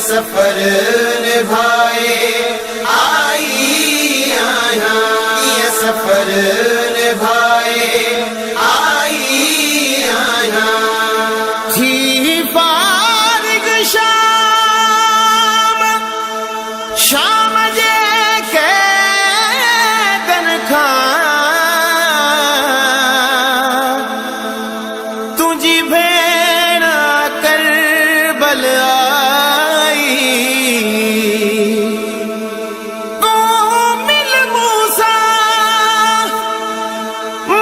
सफर निभाए आई आया, ये सफर निभाए आई आया। थी फारिग शाम शाम जे के तनखा तुझी भेण करबल आई, तू मिल मूसा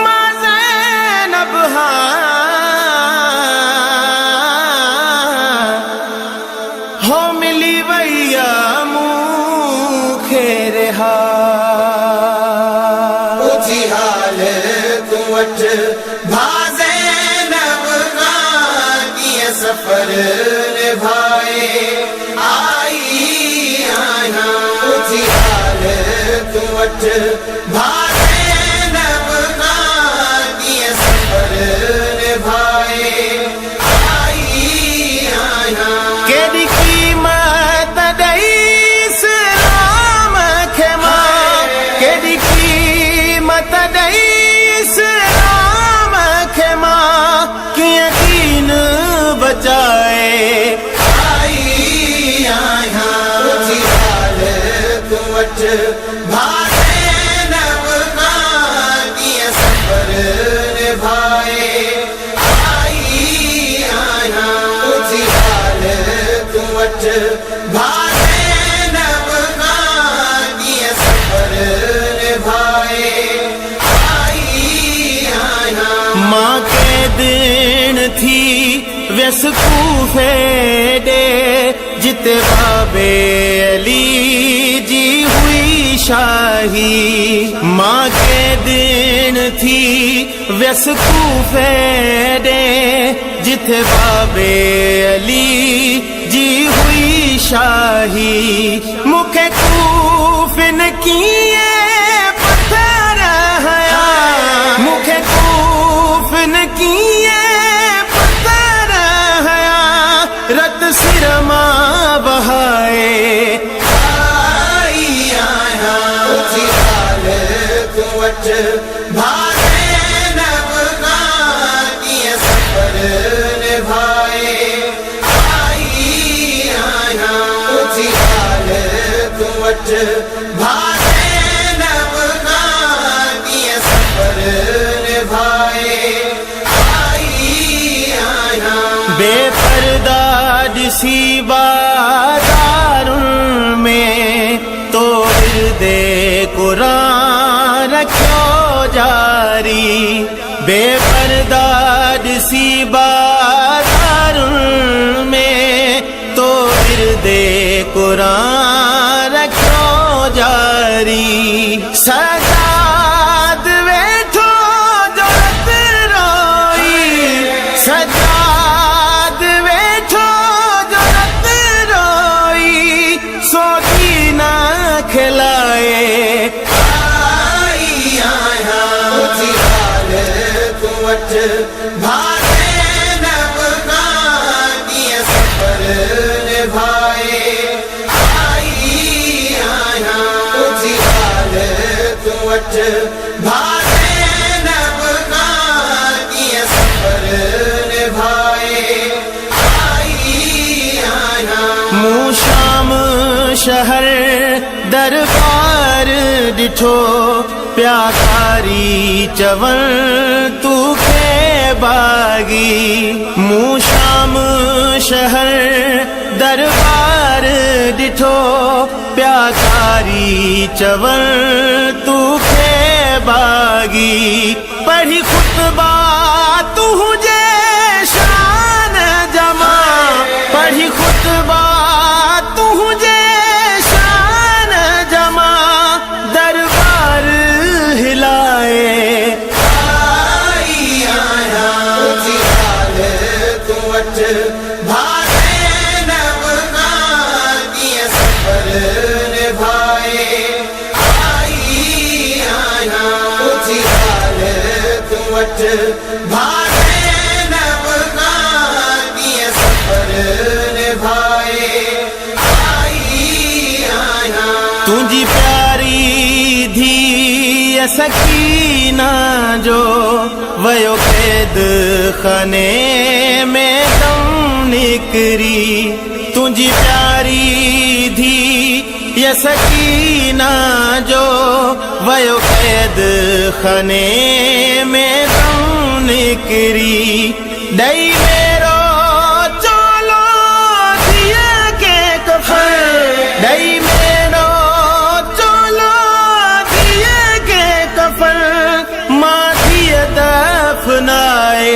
मां ज़ैनब हो मिली वैया मूंखे रहा। उथी हाल तू वठ भाज़े नबगा, ये सफर निभाए आई आया। उथी हाल तू वठ भाज़े नबगा, ये सफर निभाए आई आया। केड़ी कीमत दई इस्लाम खे मां, केड़ी कीमत दई इस्लाम खे मां, कीअं दीन बचाए आई आया। उथी हाल तू वठ भाज़े नबगा, ये सफर निभाए आई आया। उथी हाल तू वठ भाज़े नबगा, ये सफर निभाए आई आया। मां के दिन थी व्यस कूफे दे, जिते बाबे अली जी हुई शाही। मां के दिन थी व्यस कूफे दे, जिते बाबे अली जी हुई शाही। मुखे कूफिन किए पत्थर हया, मुखे कूफिन किए पत्थर हया, रत सिर मां बहाए आई आया। उथी हाल तू वठ भाज़े नबगा, ये सफर निभाए आई आया। उथी हाल तू वठ भाज़े नबगा, ये सफर निभाए आई आया। बेपर्दा दिसी बाज़ारुन में, तो दे कुरान रखो जारी। बेपर्दा दिसी बाज़ारुन में, तो दे कुरान रखो जारी। सजाद वेठो जरत रोई, सजाद वेठो जरत रोई, सोची ना खिलाए आई आया। उथी हाल तू वठ भाज़े नबगा, ये सफर निभाए आई आया। उथी हाल तू वठ भाज़े नबगा, ये सफर निभाए आई आया। मुँह शाम शहर दरबार डिठो, प्याकारी चवन तू के बागी। मुँह शाम शहर दरबार डिठो, प्याकारी चवन तू के बागी। पढ़ी खुतबा तुझे शान जमा, पढ़ी खुतबा तुझे शान जमा, दरबार हिलाए आई आया। उथी हाल तू वठ भाज़े नबगा, ये सफर निभाए आई आया। उथी हाल तू वठ भाज़े नबगा, ये सफर निभाए तुझी प्यारी धी सकीना जो वयो कैद खाने में दम निकरी तुझी प्यारी धी सकीना जो वयो कैद खाने में दम निकरी दई मेरो चोलो दिए के कफन दई दफनाए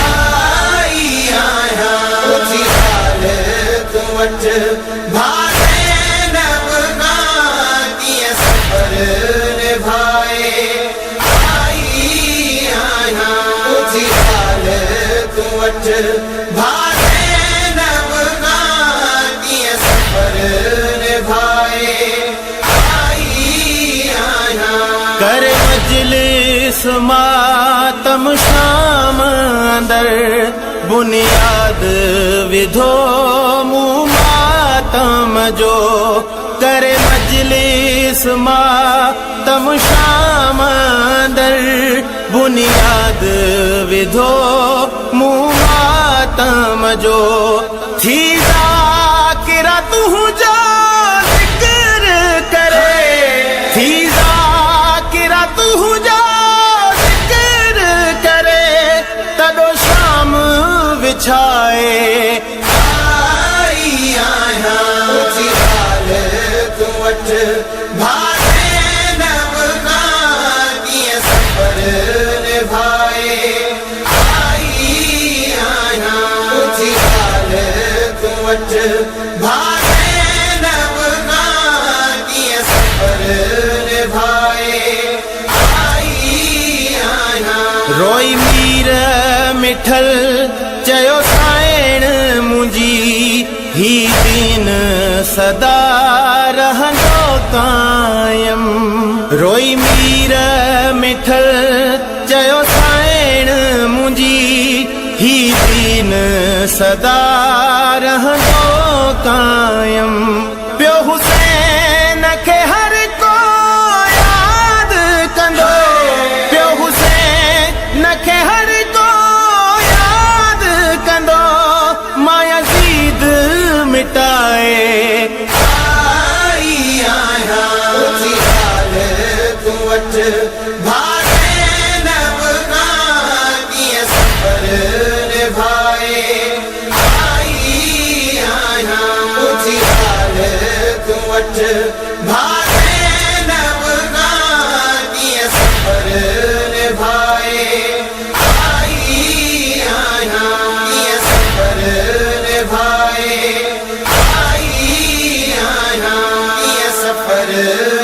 आई आया उठी हाल तू वट भागे नवगां दिए सफर निभाए आई आया उठी हाल तू वट भागे नवगां दिए सफर निभाए आई आया कर मजलिस मातम शाम अंदर बुनियाद विधो मुँह मातम जो करे मजलिस मातम शाम अंदर बुनियाद विधो मुँह मातम जो थी ज़ाकिरा तू जो जिक्र करे थी ज़ाकिरा तू जो बिछाए आई आया उठी हाल तू वट भागे नवगां दिए सफर निभाए आई आया उठी हाल तू वट भागे नवगां दिए सफर निभाए आई आया रोई मीर मिठल चयो साइण मुंहिंजी ही दीन सदा रहंदो कायम रोई मीर मिठल चयो साइण मुंहिंजी ही दीन सदा रहंदो कायम पियो हुसैन खे हर को याद कंदो पियो हुसैन खे हर मिटाए आई आया उठी हाल तू वट भागे नवगां दिए सफर निभाए आई आया उठी हाल तू वट भागे नवगां दिए सफर निभाए आई आया दिए सफर निभाए सफर